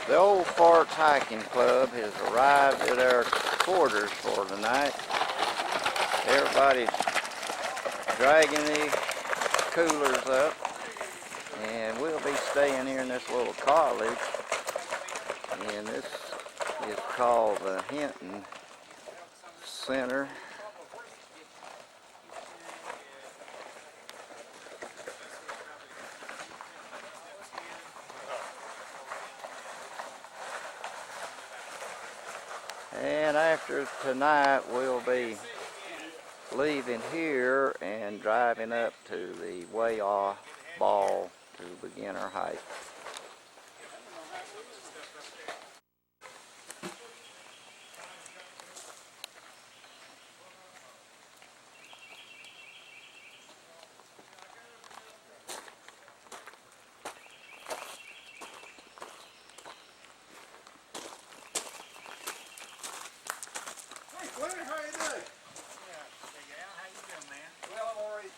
The old Fartis Hiking Club has arrived at our quarters for the night. Everybody's dragging these coolers up, and we'll be staying here in this little cottage. And this is called the Hinton Center. And after tonight, we'll be leaving here and driving up to the Way Off Ball to begin our hike.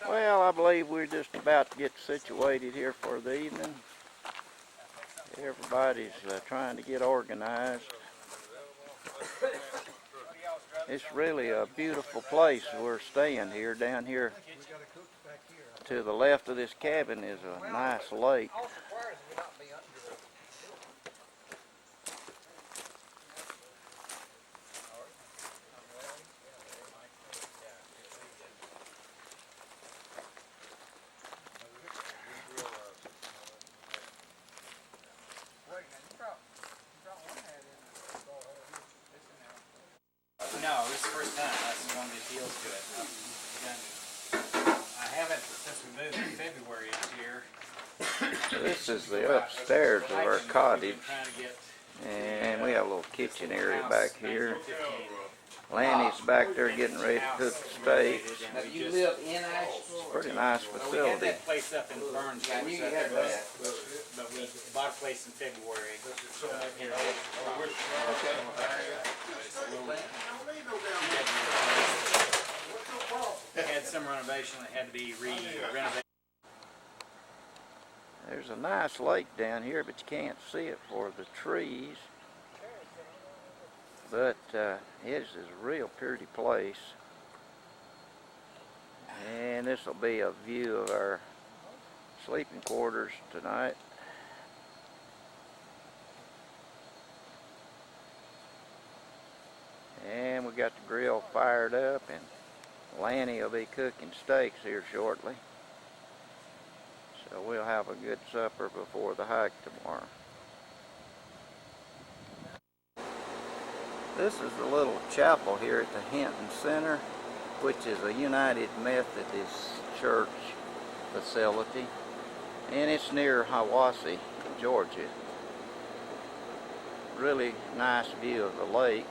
Well, I believe we're just about to get situated here for the evening. Everybody's trying to get organized. It's really a beautiful place we're staying here. Down here to the left of this cabin is a nice lake. No, this is the first time. That's one that deals to it. I haven't since we moved in February this year. This is the upstairs of our cottage, and we have a little kitchen area back here. Lanny's back there getting ready to cook steaks. You live in Asheville? It's a pretty nice We had facility. that place up in Burns, I knew you had that. but we bought a place in February. Here. It had some renovation that had to be renovated. There's a nice lake down here, but you can't see it for the trees. But it is a real pretty place. And this will be a view of our sleeping quarters tonight. And we got the grill fired up, and Lanny will be cooking steaks here shortly. So we'll have a good supper before the hike tomorrow. This is the little chapel here at the Hinton Center, which is a United Methodist Church facility, and it's near Hiwassee, Georgia. Really nice view of the lake.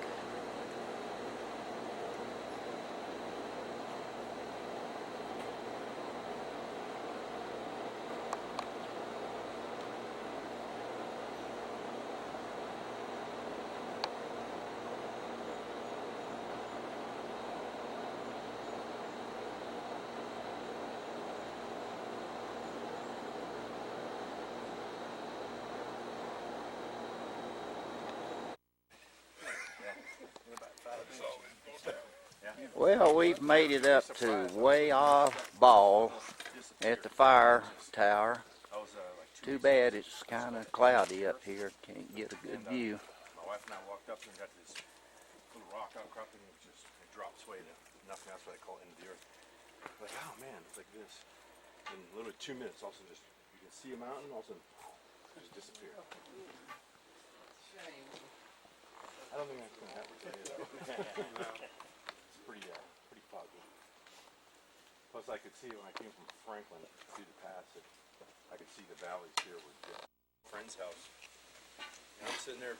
Well, we've made it up to Way Off Ball at the fire tower. Too bad it's kind of cloudy up here. Can't get a good view. My wife and I walked up and got this little rock outcropping, which is it drops way to nothing. That's what I call it, into the earth. Like, oh man, it's like this. In literally 2 minutes, also just you can see a mountain, also just disappear. I don't think that's gonna happen today, though. It's pretty foggy. Plus, I could see when I came from Franklin through the pass, I could see the valleys here with a friend's house. And I'm sitting there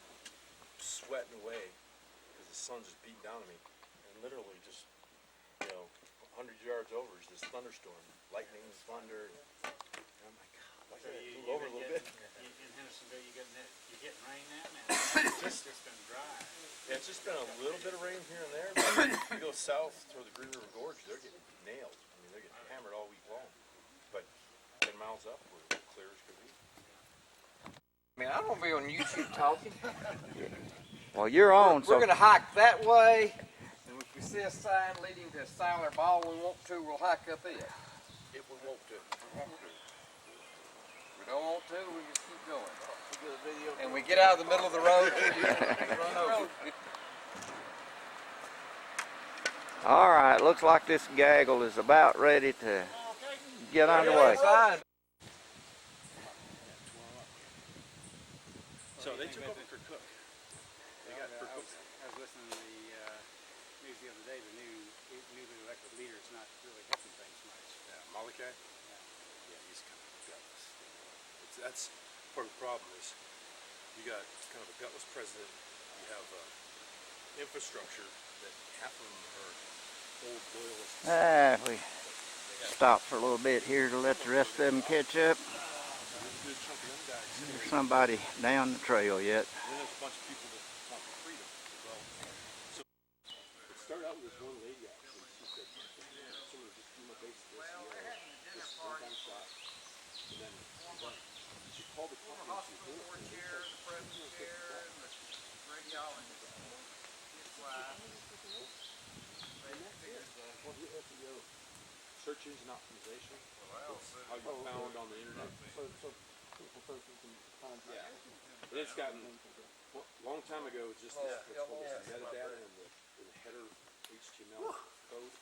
sweating away because the sun's just beating down on me, and literally just 100 yards over is this thunderstorm, lightning, thunder. And I'm like, God, why can't I move over a little bit? In Hendersonville, you getting rain now, man? It's just been dry. Yeah, it's just been a little bit of rain here and there, but if you go south toward the Green River Gorge, they're getting nailed. I mean, they're getting hammered all week long. But 10 miles up, we're clear as could be. I mean, I don't want to be on YouTube talking. Well, you're on, so We're going to hike that way, and if we see a sign leading to a Siler ball we want to, we'll hike up it. If we want to. We don't want to, we just keep going. And we get out of the middle of the road, run over. all right, looks like this gaggle is about ready to get underway. So they took over for Cook. They got for Cook. I was listening to the news the other day. The newly elected leader is not really helping things much. Malachi? Yeah, he's kind of gutless. That's part of the problem is you got kind of a gutless president. You have infrastructure that half of them are old loyalists. We stop for a little bit here to let the rest of them catch up. There's somebody down the trail yet. And then there's a bunch of people that want the freedom as well. So it started out with this one lady actually. She said, someone was just doing my base this one-time shot. And then she called the company and she was doing it. Search engine optimization. How you found on the internet. Yeah. And it's gotten, a long time ago, it was just this metadata and the header HTML code.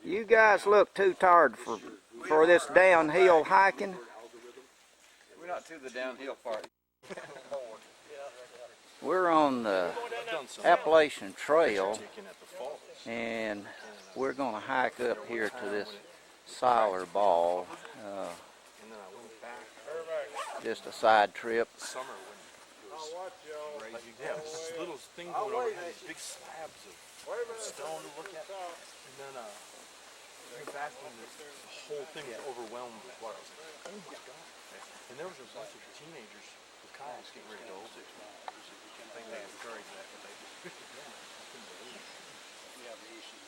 You guys look too tired for this downhill hiking. We're not to the downhill part. We're on the Appalachian Trail, and we're going to hike up here to this Siler ball. Just a side trip. Summer when it was crazy. Yeah, this little thing going over here, these big slabs of stone to look at. And then way back when the whole thing was overwhelmed with water, I was like, oh my God. And there was a bunch of teenagers with kayaks getting ready to go over. I think they encouraged that, but they just, I couldn't believe it. We have the issue.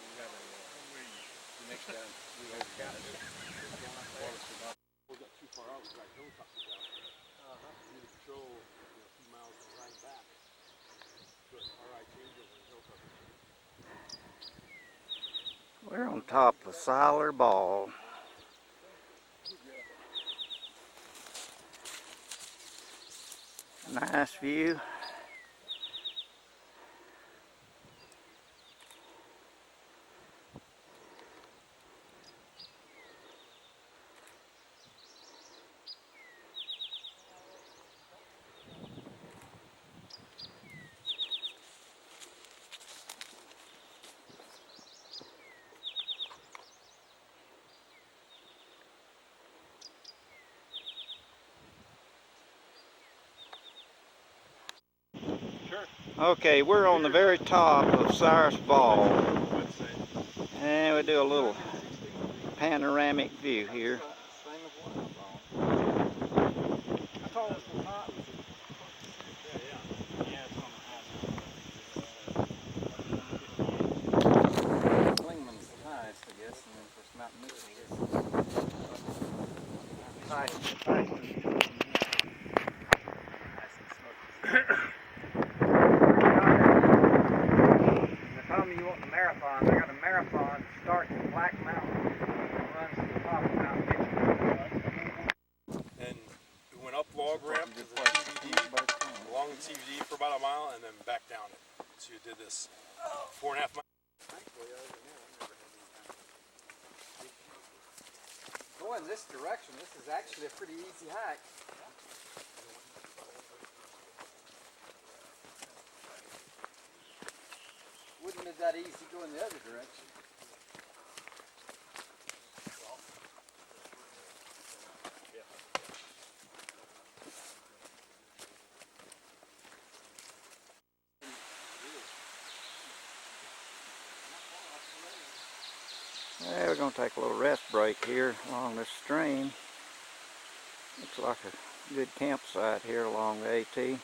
We have the next guy. We always got it. We got too far out, we got helicopters out there. We need to patrol a few miles and ride back. But RI changeover and helicopters. We're on top of Siler Ball. Nice view. Okay, we're on the very top of Cyrus Ball, and we do a little panoramic view here. Klingman's the highest, I guess, and then of course Mountain You want the marathon? I got a marathon that starts in Black Mountain and runs to the top of Mount Mitchell. And we went up log ramp to the TVD, along the TVD for about a mile, and then back down it. So you did this 4.5 miles. Going this direction, this is actually a pretty easy hike. Wouldn't have been that easy going the other direction. We're going to take a little rest break here along this stream. Looks like a good campsite here along the AT.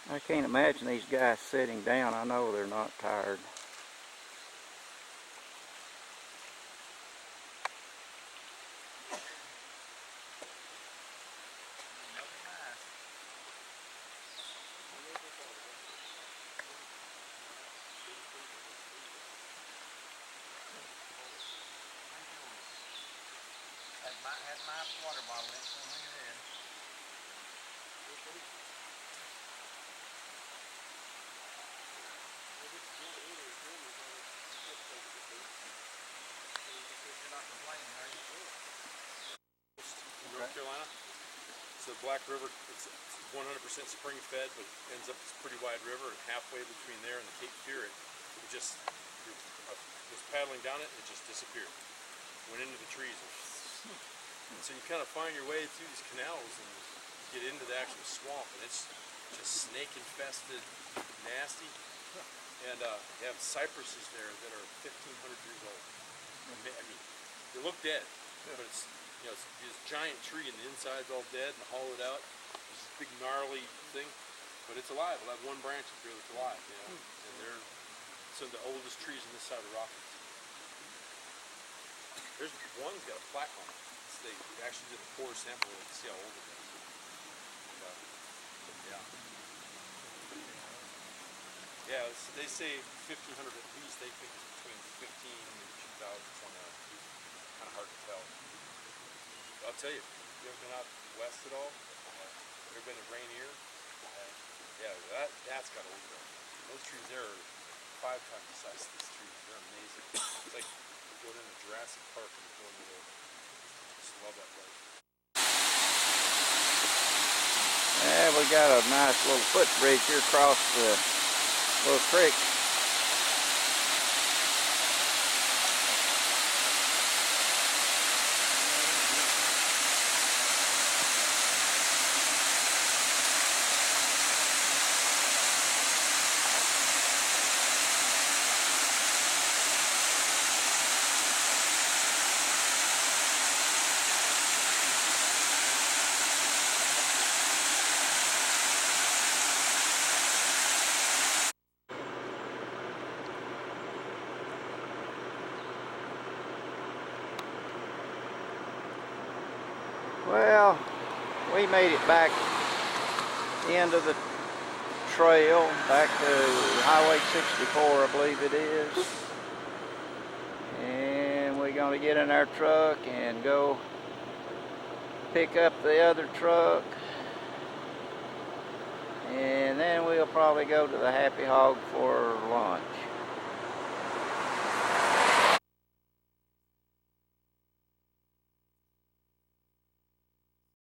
I can't imagine these guys sitting down. I know they're not tired. Had my water bottle in, so look at this. You're not complaining, are you? North Carolina. So Black River, it's 100% spring fed, but it ends up this pretty wide river, and halfway between there and the Cape Fear, it just was paddling down it, it just disappeared. Went into the trees. And so you kind of find your way through these canals and get into the actual swamp, and it's just snake infested, nasty. And you have cypresses there that are 1,500 years old. I mean, they look dead, but it's, you know, it's this giant tree and the inside's all dead and hollowed out. It's this big gnarly thing, but it's alive. It'll have one branch up here that's alive, you know. And they're some of the oldest trees on this side of the Rockies. There's one's got a plaque on it. They actually did a core sample to see how old it is. Yeah. Yeah, they say 1,500 at least. They think it's between 15 and 2,000 somewhere. Kind of hard to tell. I'll tell you, you ever been out west at all? Ever been to Rainier? Yeah, that's got old growth. Those trees there are 5 times the size of this tree. They're amazing. It's like going into Jurassic Park and going to the love that place. Yeah, we got a nice little footbridge here across the little creek. Well, we made it back into the trail, back to Highway 64, I believe it is. And we're going to get in our truck and go pick up the other truck. And then we'll probably go to the Happy Hog for lunch.